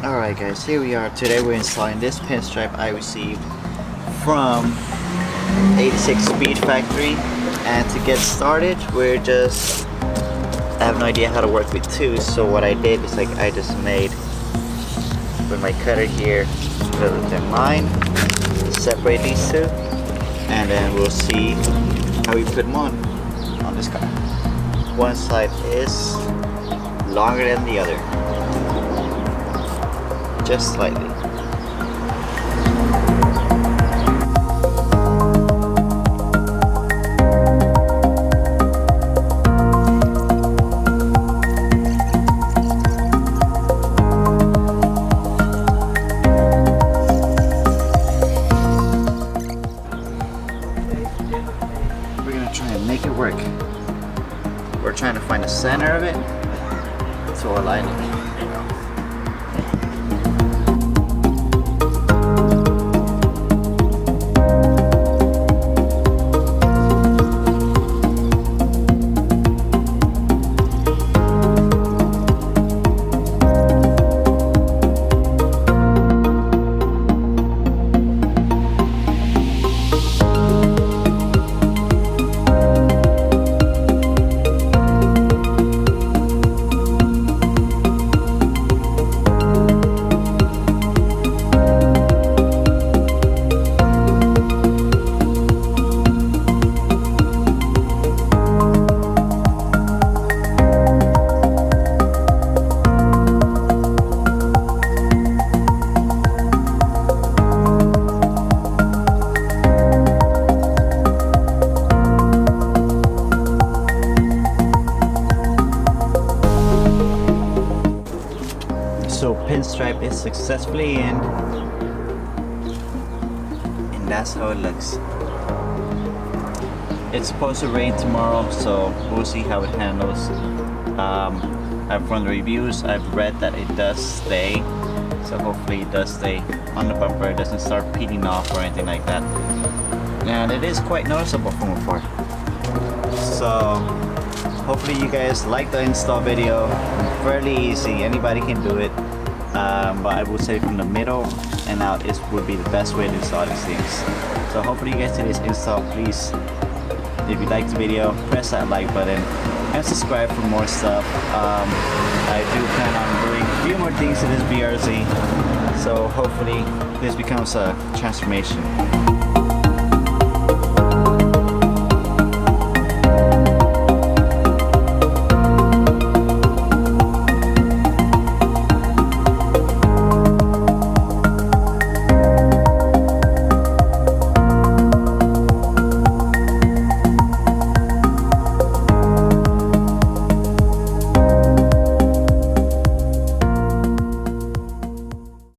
Alright guys, here we are. Today we're installing this pinstripe I received from 86 Speed Factory, and to get started I have no idea how to work with tools, so what I did is I just made with my cutter here a little thin line, separate these two, and then we'll see how we put them on this car. One side is longer than the other, just slightly. We're gonna try and make it work. We're trying to find the center of it to align it. So pinstripe is successfully in, and that's how it looks. It's supposed to rain tomorrow, so we'll see how it handles. I've run the reviews, I've read that it does stay, so hopefully it does stay on the bumper. It doesn't start peeling off or anything like that, and it is quite noticeable from afar. So hopefully you guys like the install video. Fairly easy, anybody can do it, but I would say from the middle and out would be the best way to install these things. So hopefully you guys see this install. Please, if you like the video, press that like button and subscribe for more stuff. I do plan on doing a few more things to this BRZ, so hopefully this becomes a transformation.